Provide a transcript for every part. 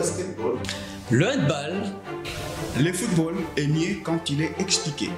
basketball, le handball, le football est mieux quand il est expliqué.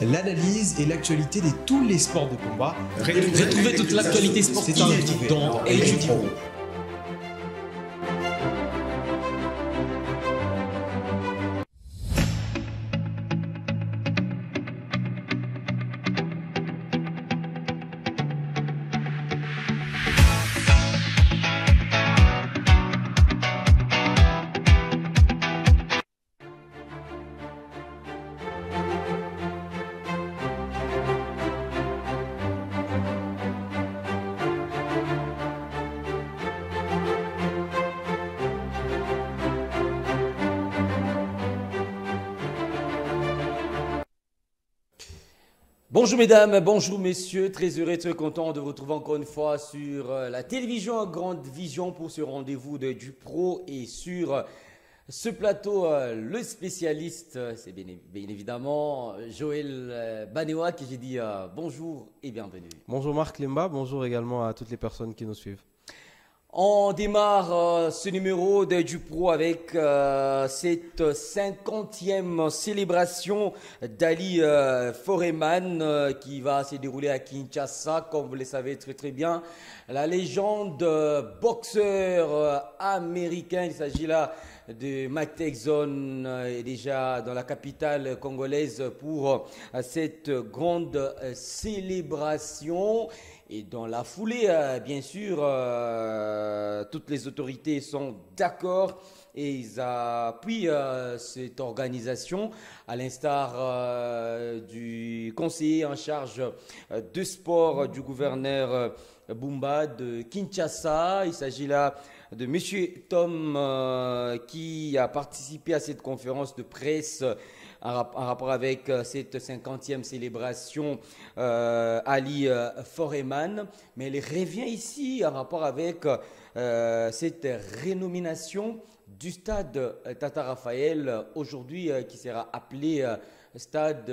L'analyse et l'actualité de tous les sports de combat. retrouvez toute l'actualité sportive dans Age Pro. Bonjour mesdames, bonjour messieurs, très heureux, très content de vous retrouver encore une fois sur la télévision Grande Vision pour ce rendez-vous du Pro et sur ce plateau, le spécialiste, c'est bien évidemment Joël Banewa qui j'ai dit bonjour et bienvenue. Bonjour Marc Lemba, bonjour également à toutes les personnes qui nous suivent. On démarre ce numéro du Pro avec cette 50e célébration d'Ali Foreman qui va se dérouler à Kinshasa, comme vous le savez très bien. La légende boxeur américain, il s'agit là de Mike Tyson, est déjà dans la capitale congolaise pour cette grande célébration. Et dans la foulée, bien sûr, toutes les autorités sont d'accord et ils appuient cette organisation, à l'instar du conseiller en charge de sport du gouverneur Bumba de Kinshasa. Il s'agit là de M. Tom qui a participé à cette conférence de presse en rapport avec cette 50e célébration Ali Foreman. Mais il revient ici en rapport avec cette rénomination du stade Tata Raphaël, aujourd'hui qui sera appelé stade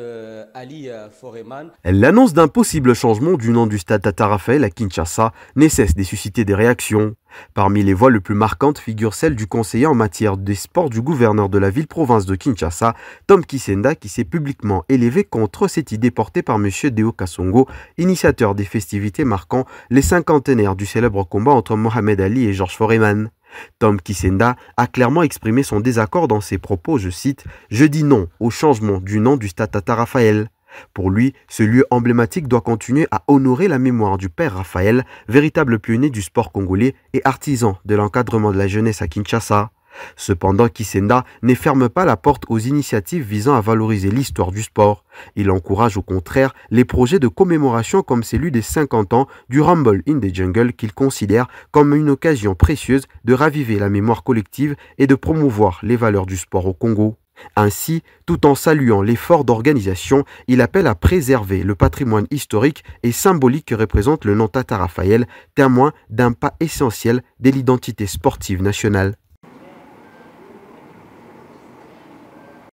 Ali Foreman. L'annonce d'un possible changement du nom du stade Tata Raphaël à Kinshasa ne cesse de susciter des réactions. Parmi les voix les plus marquantes figure celle du conseiller en matière des sports du gouverneur de la ville-province de Kinshasa, Tom Kisenda, qui s'est publiquement élevé contre cette idée portée par M. Deo Kassongo, initiateur des festivités marquant les cinquantenaires du célèbre combat entre Mohamed Ali et Georges Foreman. Tom Kisenda a clairement exprimé son désaccord dans ses propos, je cite « Je dis non au changement du nom du stade Tata Raphaël ». Pour lui, ce lieu emblématique doit continuer à honorer la mémoire du père Raphaël, véritable pionnier du sport congolais et artisan de l'encadrement de la jeunesse à Kinshasa. Cependant, Kisenda ne ferme pas la porte aux initiatives visant à valoriser l'histoire du sport. Il encourage au contraire les projets de commémoration comme celui des 50 ans du Rumble in the Jungle qu'il considère comme une occasion précieuse de raviver la mémoire collective et de promouvoir les valeurs du sport au Congo. Ainsi, tout en saluant l'effort d'organisation, il appelle à préserver le patrimoine historique et symbolique que représente le nom Tata Raphaël, témoin d'un pas essentiel de l'identité sportive nationale.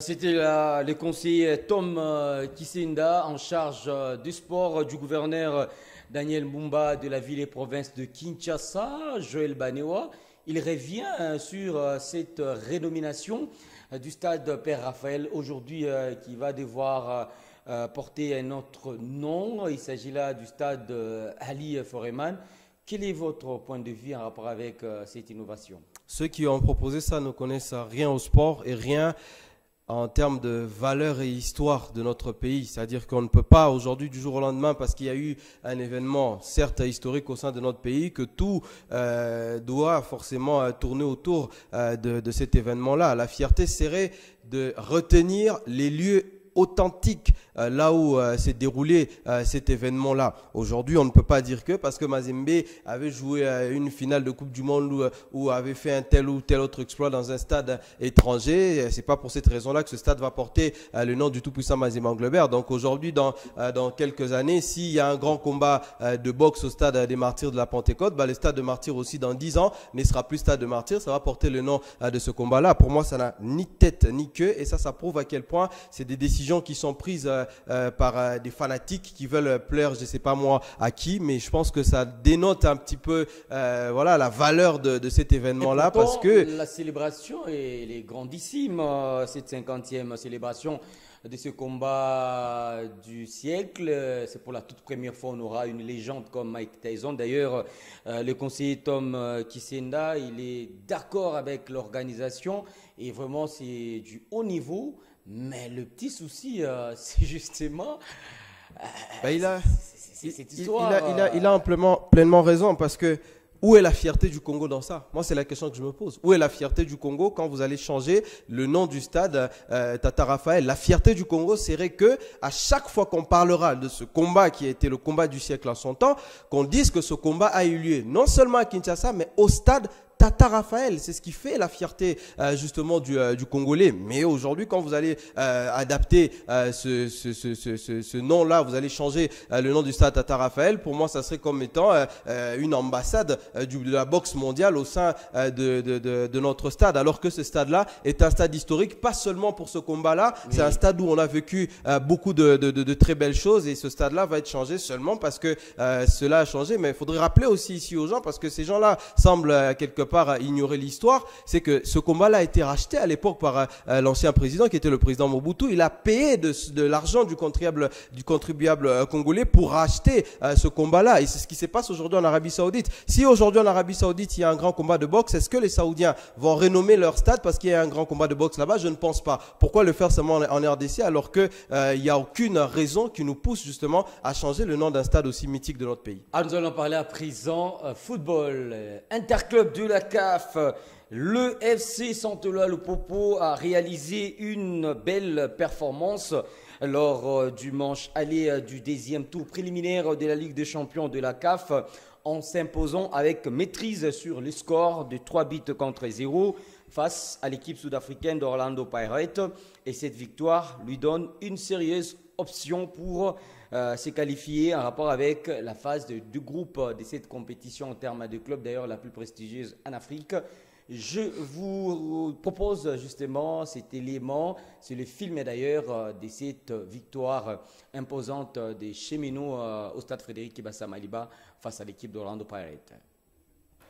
C'était le conseiller Tom Kisenda en charge du sport du gouverneur Daniel Mbumba de la ville et province de Kinshasa, Joël Banewa. Il revient sur cette rénomination du stade Père Raphaël aujourd'hui qui va devoir porter un autre nom. Il s'agit là du stade Ali Foreman. Quel est votre point de vue en rapport avec cette innovation? Ceux qui ont proposé ça ne connaissent rien au sport et rien en termes de valeur et histoire de notre pays. C'est-à-dire qu'on ne peut pas aujourd'hui du jour au lendemain, parce qu'il y a eu un événement certes historique au sein de notre pays, que tout doit forcément tourner autour de cet événement-là. La fierté serait de retenir les lieux authentiques là où s'est déroulé cet événement-là. Aujourd'hui, on ne peut pas dire que parce que Mazembe avait joué une finale de Coupe du Monde ou avait fait un tel ou tel autre exploit dans un stade étranger, c'est pas pour cette raison-là que ce stade va porter le nom du tout-puissant Mazembe Englebert. Donc aujourd'hui, dans quelques années, s'il y a un grand combat de boxe au stade des Martyrs de la Pentecôte, le stade de Martyrs aussi dans 10 ans ne sera plus stade de Martyrs, ça va porter le nom de ce combat-là. Pour moi, ça n'a ni tête ni queue et ça prouve à quel point c'est des décisions qui sont prises par des fanatiques qui veulent plaire, je ne sais pas moi à qui, mais je pense que ça dénote un petit peu voilà, la valeur de cet événement-là. Parce que la célébration elle est grandissime, cette 50e célébration de ce combat du siècle. C'est pour la toute première fois on aura une légende comme Mike Tyson. D'ailleurs, le conseiller Tom Kisenda, il est d'accord avec l'organisation et vraiment c'est du haut niveau. Mais le petit souci, c'est justement cette histoire. Il a pleinement raison parce que où est la fierté du Congo dans ça? Moi, c'est la question que je me pose. Où est la fierté du Congo quand vous allez changer le nom du stade Tata Raphaël? La fierté du Congo serait que à chaque fois qu'on parlera de ce combat qui a été le combat du siècle en son temps, qu'on dise que ce combat a eu lieu non seulement à Kinshasa, mais au stade Tata Raphaël. C'est ce qui fait la fierté justement du Congolais. Mais aujourd'hui, quand vous allez adapter ce nom-là, vous allez changer le nom du stade Tata Raphaël. Pour moi, ça serait comme étant une ambassade de la boxe mondiale au sein de notre stade. Alors que ce stade-là est un stade historique, pas seulement pour ce combat-là. Oui. C'est un stade où on a vécu beaucoup de très belles choses. Et ce stade-là va être changé seulement parce que cela a changé. Mais il faudrait rappeler aussi ici aux gens, parce que ces gens-là semblent quelque part ignorer l'histoire, c'est que ce combat-là a été racheté à l'époque par l'ancien président qui était le président Mobutu. Il a payé de l'argent du contribuable congolais pour racheter ce combat-là. Et c'est ce qui se passe aujourd'hui en Arabie Saoudite. Si aujourd'hui en Arabie Saoudite il y a un grand combat de boxe, est-ce que les Saoudiens vont renommer leur stade parce qu'il y a un grand combat de boxe là-bas? Je ne pense pas. Pourquoi le faire seulement en RDC alors qu'il n'y a aucune raison qui nous pousse justement à changer le nom d'un stade aussi mythique de notre pays? Nous allons parler à présent football. Interclub de la CAF, le FC Santola Lupopo a réalisé une belle performance lors du manche aller du deuxième tour préliminaire de la Ligue des champions de la CAF en s'imposant avec maîtrise sur le score de 3 buts contre 0 face à l'équipe sud-africaine d'Orlando Pirates. Et cette victoire lui donne une sérieuse option pour se qualifier en rapport avec la phase de groupe de cette compétition en termes de club, d'ailleurs la plus prestigieuse en Afrique. Je vous propose justement cet élément, c'est le film d'ailleurs de cette victoire imposante des Cheminots au stade Frédéric Kibasa Maliba face à l'équipe d'Orlando Pirates.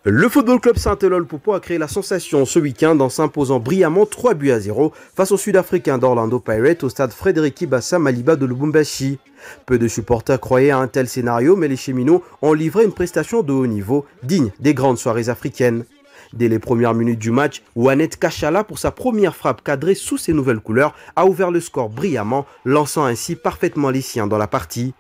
Le Football Club Saint-Eloi Lupopo a créé la sensation ce week-end en s'imposant brillamment 3 buts à 0 face aux Sud-Africains d'Orlando Pirates au stade Frédéric Kibasa Maliba de Lubumbashi. Peu de supporters croyaient à un tel scénario, mais les Cheminots ont livré une prestation de haut niveau, digne des grandes soirées africaines. Dès les premières minutes du match, Wanet Kachala, pour sa première frappe cadrée sous ses nouvelles couleurs, a ouvert le score brillamment, lançant ainsi parfaitement les siens dans la partie.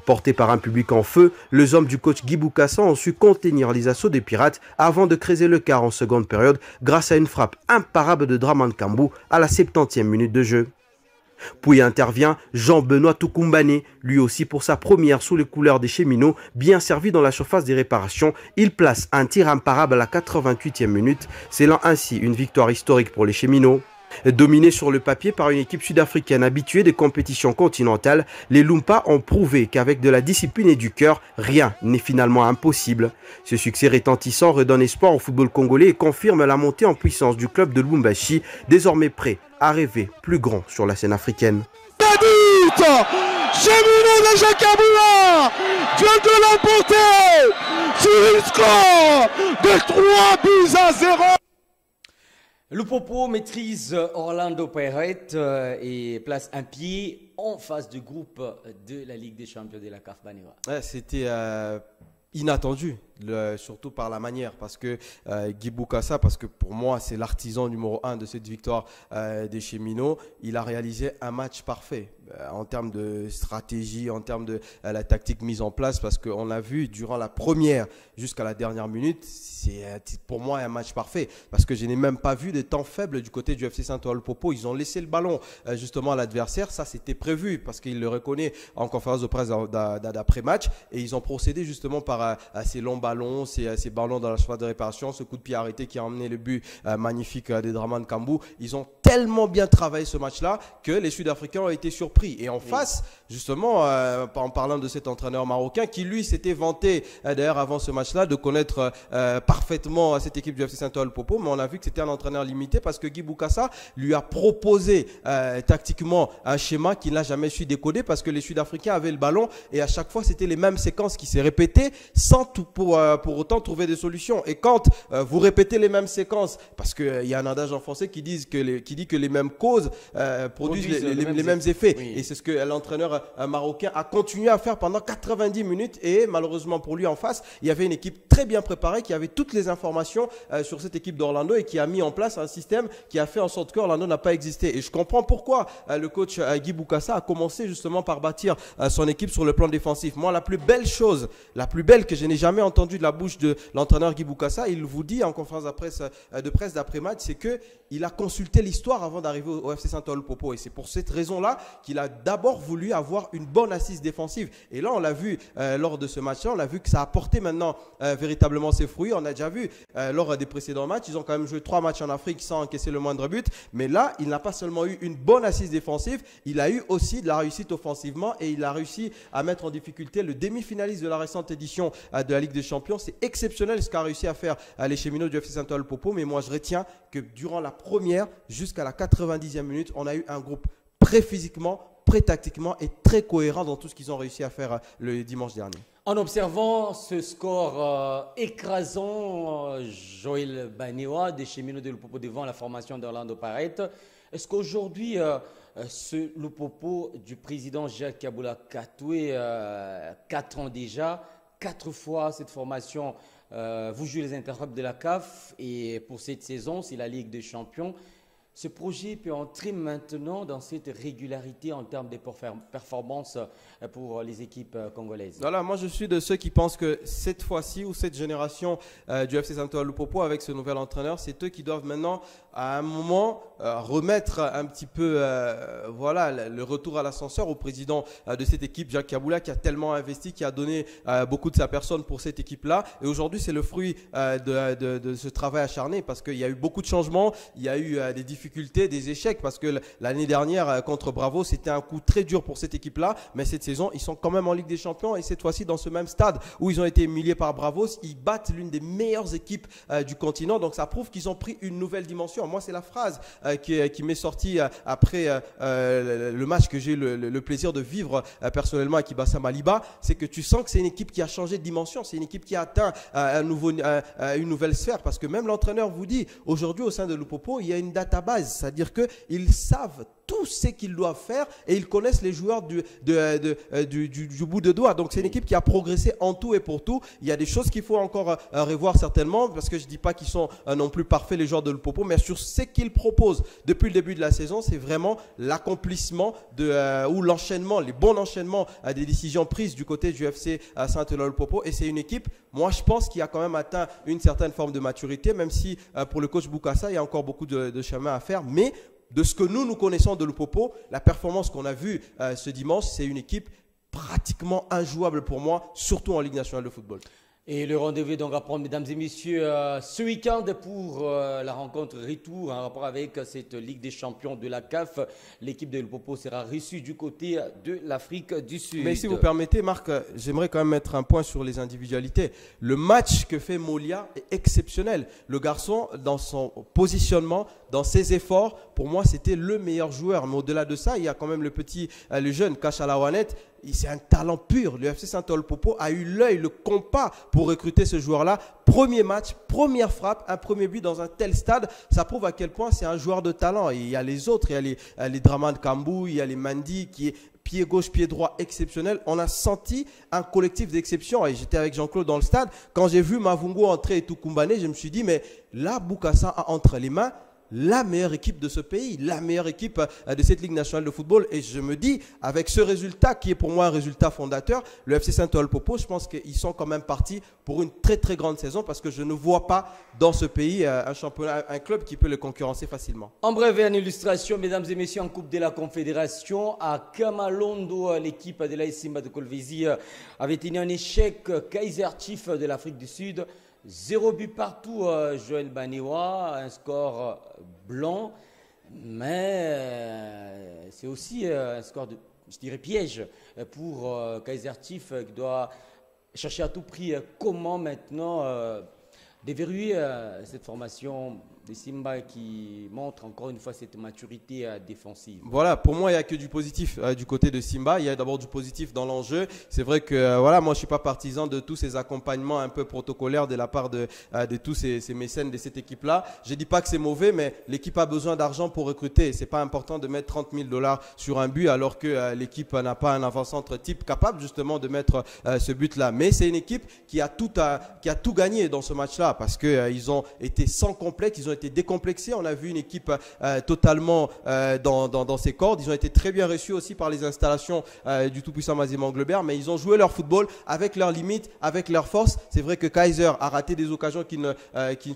Portés par un public en feu, les hommes du coach Guy Boukassa ont su contenir les assauts des Pirates avant de creuser le quart en seconde période grâce à une frappe imparable de Draman Kambou à la 70e minute de jeu. Puis intervient Jean-Benoît Tukumbane, lui aussi pour sa première sous les couleurs des Cheminots, bien servi dans la surface des réparations. Il place un tir imparable à la 88e minute, scellant ainsi une victoire historique pour les Cheminots. Dominés sur le papier par une équipe sud-africaine habituée des compétitions continentales, les Lumpas ont prouvé qu'avec de la discipline et du cœur, rien n'est finalement impossible. Ce succès retentissant redonne espoir au football congolais et confirme la montée en puissance du club de Lubumbashi, désormais prêt à rêver plus grand sur la scène africaine. Cheminot de Jacabula vient de l'emporter sur un score de 3 buts à 0. Lupopo maîtrise Orlando Pirates et place un pied en phase de groupe de la Ligue des champions de la CAF Banera. Ouais, c'était inattendu, surtout par la manière, parce que Guy Boukassa, parce que pour moi c'est l'artisan numéro 1 de cette victoire des Cheminots, il a réalisé un match parfait en termes de stratégie, en termes de la tactique mise en place, parce qu'on a vu durant la première jusqu'à la dernière minute, c'est pour moi un match parfait, parce que je n'ai même pas vu de temps faible du côté du FC Saint-Eloi Lupopo. Ils ont laissé le ballon justement à l'adversaire, ça c'était prévu, parce qu'il le reconnaît en conférence de presse d'après-match, et ils ont procédé justement par ces longs ballons ballons, ces ballons dans la surface de réparation, ce coup de pied arrêté qui a emmené le but magnifique des Draman Kambou. Ils ont tellement bien travaillé ce match-là que les Sud-Africains ont été surpris. Et en face, justement, en parlant de cet entraîneur marocain qui, lui, s'était vanté, d'ailleurs, avant ce match-là, de connaître parfaitement cette équipe du FC Saint-Ol-Popo, mais on a vu que c'était un entraîneur limité parce que Guy Bokassa lui a proposé tactiquement un schéma qu'il n'a jamais su décoder parce que les Sud-Africains avaient le ballon et à chaque fois, c'était les mêmes séquences qui s'est répétées sans pour autant trouver des solutions. Et quand vous répétez les mêmes séquences, parce qu'il y a un adage en français qui dit que les mêmes causes produisent les mêmes effets. Oui. Et c'est ce que l'entraîneur marocain a continué à faire pendant 90 minutes. Et malheureusement pour lui en face, il y avait une équipe très bien préparée qui avait toutes les informations sur cette équipe d'Orlando et qui a mis en place un système qui a fait en sorte qu'Orlando n'a pas existé. Et je comprends pourquoi le coach Guy Bokassa a commencé justement par bâtir son équipe sur le plan défensif. Moi, la plus belle chose, la plus belle que je n'ai jamais entendue de la bouche de l'entraîneur Guy Bokassa, il vous dit en conférence de presse d'après-match, c'est qu'il a consulté l'histoire avant d'arriver au FC Saint-Ol-Popo. Et c'est pour cette raison-là qu'il a d'abord voulu avoir une bonne assise défensive. Et là, on l'a vu lors de ce match-là, on a vu que ça a porté maintenant véritablement ses fruits. On a déjà vu lors des précédents matchs, ils ont quand même joué 3 matchs en Afrique sans encaisser le moindre but. Mais là, il n'a pas seulement eu une bonne assise défensive, il a eu aussi de la réussite offensivement et il a réussi à mettre en difficulté le demi-finaliste de la récente édition de la Ligue des Champions. C'est exceptionnel ce qu'a réussi à faire les cheminots du FC Saint-Ol-Popo. Mais moi, je retiens que durant la première jusqu'à la 90e minute, on a eu un groupe prêt physiquement, prêt tactiquement et très cohérent dans tout ce qu'ils ont réussi à faire le dimanche dernier. En observant ce score écrasant, Joël Banewa des cheminots de Lupopo devant la formation d'Orlando Pirates, est-ce qu'aujourd'hui, ce Lupopo du président Jacques Kaboula Katoué, 4 ans déjà, 4 fois cette formation, vous jouez les interrupts de la CAF et pour cette saison, c'est la Ligue des Champions. Ce projet peut entrer maintenant dans cette régularité en termes de performances pour les équipes congolaises. Voilà, moi je suis de ceux qui pensent que cette fois-ci ou cette génération du FC Saint-Ol-Popo avec ce nouvel entraîneur, c'est eux qui doivent maintenant à un moment remettre un petit peu le retour à l'ascenseur au président de cette équipe, Jacques Kaboula, qui a tellement investi, qui a donné beaucoup de sa personne pour cette équipe-là. Et aujourd'hui, c'est le fruit de ce travail acharné parce qu'il y a eu beaucoup de changements, il y a eu des difficultés, des échecs parce que l'année dernière contre Bravo, c'était un coup très dur pour cette équipe-là. Mais cette saison, ils sont quand même en Ligue des Champions et cette fois-ci dans ce même stade où ils ont été humiliés par Bravos, ils battent l'une des meilleures équipes du continent. Donc ça prouve qu'ils ont pris une nouvelle dimension. Moi, c'est la phrase qui m'est sortie après le match que j'ai eu le plaisir de vivre personnellement avec Ibassa Maliba. C'est que tu sens que c'est une équipe qui a changé de dimension. C'est une équipe qui a atteint une nouvelle sphère parce que même l'entraîneur vous dit aujourd'hui au sein de Lupopo, il y a une database. C'est-à-dire qu'ils savent tout ce qu'ils doivent faire et ils connaissent les joueurs du bout de doigt. Donc c'est une équipe qui a progressé en tout et pour tout. Il y a des choses qu'il faut encore revoir certainement parce que je ne dis pas qu'ils sont non plus parfaits les joueurs de Lupopo, mais sur ce qu'ils proposent depuis le début de la saison, c'est vraiment l'accomplissement ou l'enchaînement, les bons enchaînements des décisions prises du côté du FC Saint-Ol-Popo. Et c'est une équipe, moi je pense, qui a quand même atteint une certaine forme de maturité, même si pour le coach Bokassa, il y a encore beaucoup de chemin à faire. Mais de ce que nous connaissons de Lupopo, la performance qu'on a vue ce dimanche, c'est une équipe pratiquement injouable pour moi, surtout en Ligue nationale de football. Et le rendez-vous est donc à prendre, mesdames et messieurs, ce week-end pour la rencontre retour en rapport avec cette Ligue des Champions de la CAF. L'équipe de Lupopo sera reçue du côté de l'Afrique du Sud. Mais si vous permettez, Marc, j'aimerais quand même mettre un point sur les individualités. Le match que fait Molia est exceptionnel. Le garçon, dans son positionnement, dans ses efforts, pour moi, c'était le meilleur joueur. Mais au-delà de ça, il y a quand même le jeune Kachalawanet. C'est un talent pur. Le FC Saint-Ol-Popo a eu l'œil, le compas pour recruter ce joueur-là. Premier match, première frappe, un premier but dans un tel stade. Ça prouve à quel point c'est un joueur de talent. Et il y a les autres, il y a les Draman Kambou, il y a les Mandi qui est pied gauche, pied droit exceptionnel. On a senti un collectif d'exception. Et j'étais avec Jean-Claude dans le stade. Quand j'ai vu Mavungo entrer et Tukumbane, je me suis dit, mais là, Bokassa a entre les mains la meilleure équipe de ce pays, la meilleure équipe de cette Ligue nationale de football. Et je me dis, avec ce résultat qui est pour moi un résultat fondateur, le FC Saint-Olopopo, je pense qu'ils sont quand même partis pour une très très grande saison parce que je ne vois pas dans ce pays un club qui peut le concurrencer facilement. En bref, une illustration, mesdames et messieurs, en Coupe de la Confédération, à Kamalondo, l'équipe de l'AS Simba de Kolwezi avait tenu un échec Kaiser Chiefs de l'Afrique du Sud. 0 but partout, Joël Banewa, un score blanc, mais c'est aussi un score de, je dirais, piège pour Kaiser Chiefs qui doit chercher à tout prix comment maintenant déverrouiller cette formation des Simba qui montre encore une fois cette maturité défensive. Voilà, pour moi, il n'y a que du positif du côté de Simba. Il y a d'abord du positif dans l'enjeu. C'est vrai que voilà, moi, je ne suis pas partisan de tous ces accompagnements un peu protocolaires de la part de tous ces mécènes de cette équipe-là. Je ne dis pas que c'est mauvais, mais l'équipe a besoin d'argent pour recruter. Ce n'est pas important de mettre 30 000 $ sur un but alors que l'équipe n'a pas un avant-centre type capable justement de mettre ce but-là. Mais c'est une équipe qui a tout gagné dans ce match-là parce qu'ils ont été sans complexe, ils ont été décomplexés. On a vu une équipe totalement dans ses cordes. Ils ont été très bien reçus aussi par les installations du tout-puissant Mazembe Anglebert, mais ils ont joué leur football avec leurs limites, avec leurs forces. C'est vrai que Kaiser a raté des occasions qui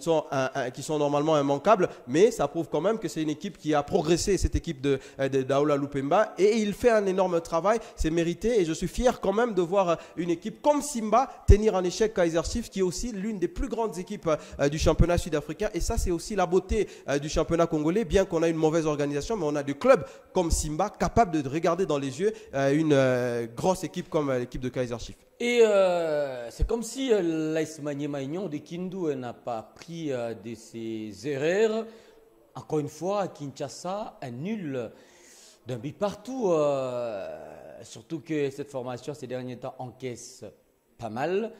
sont normalement immanquables, mais ça prouve quand même que c'est une équipe qui a progressé, cette équipe de Daoula Lupemba, et il fait un énorme travail, c'est mérité, et je suis fier quand même de voir une équipe comme Simba tenir en échec Kaiser Chiefs, qui est aussi l'une des plus grandes équipes du championnat sud-africain, et ça c'est aussi la beauté du championnat congolais, bien qu'on a une mauvaise organisation, mais on a des clubs comme Simba capables de regarder dans les yeux une grosse équipe comme l'équipe de Kaiser Chiefs. Et c'est comme si l'AS Maniema Union de Kindu n'a pas appris de ses erreurs. Encore une fois, à Kinshasa, un nul d'un but partout. Surtout que cette formation, ces derniers temps, encaisse pas mal.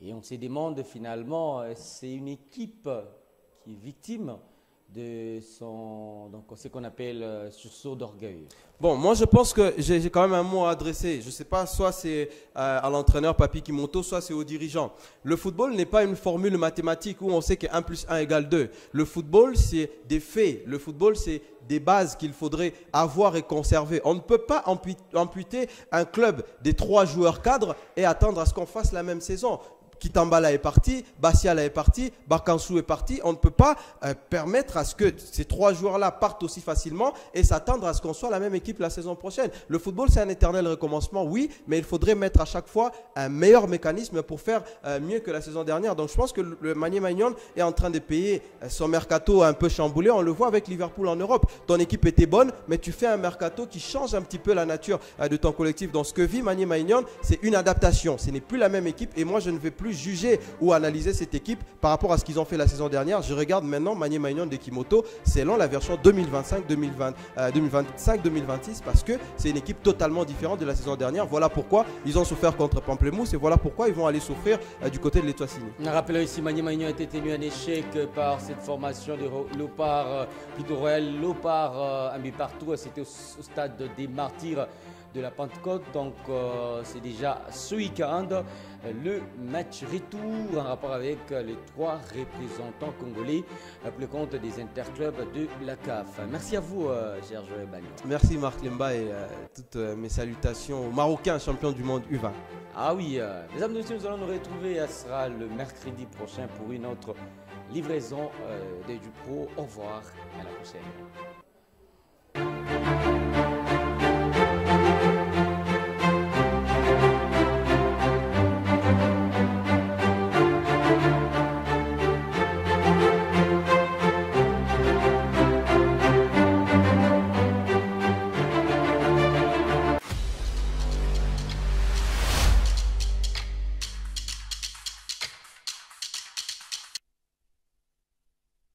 Et on se demande finalement, c'est une équipe qui est victime de ce qu'on appelle sursaut d'orgueil. Bon, moi je pense que j'ai quand même un mot à adresser. Je ne sais pas, soit c'est à l'entraîneur Papi Kimoto, soit c'est aux dirigeants. Le football n'est pas une formule mathématique où on sait que 1 + 1 = 2. Le football, c'est des faits. Le football, c'est des bases qu'il faudrait avoir et conserver. On ne peut pas amputer un club des 3 joueurs cadres et attendre à ce qu'on fasse la même saison. Kitambala est parti, Bassiala est parti, Bakansou est parti. On ne peut pas permettre à ce que ces 3 joueurs-là partent aussi facilement et s'attendre à ce qu'on soit la même équipe la saison prochaine. Le football, c'est un éternel recommencement, oui, mais il faudrait mettre à chaque fois un meilleur mécanisme pour faire mieux que la saison dernière. Donc je pense que le Maniema Union est en train de payer son mercato un peu chamboulé. On le voit avec Liverpool en Europe. Ton équipe était bonne, mais tu fais un mercato qui change un petit peu la nature de ton collectif. Donc ce que vit Maniema Union, c'est une adaptation. Ce n'est plus la même équipe et moi je ne vais plus juger ou analyser cette équipe par rapport à ce qu'ils ont fait la saison dernière. Je regarde maintenant Maniema Union de Kimoto selon la version 2025-2026 parce que c'est une équipe totalement différente de la saison dernière. Voilà pourquoi ils ont souffert contre Pamplemousse et voilà pourquoi ils vont aller souffrir du côté de l'Étoile-Signée. Rappelons ici, Maniema Union a été tenu un échec par cette formation de Léopard, plutôt Royal Léopard, un but partout. C'était au stade des Martyrs de la Pentecôte. Donc c'est déjà ce week-end le match retour en rapport avec les 3 représentants congolais pour le compte des interclubs de la CAF. Merci à vous, cher Joël Bagnon. Merci Marc Lemba et toutes mes salutations aux Marocains champions du monde U20. Ah oui, mesdames et messieurs, nous allons nous retrouver. Ce sera le mercredi prochain pour une autre livraison du Pro. Au revoir, à la prochaine.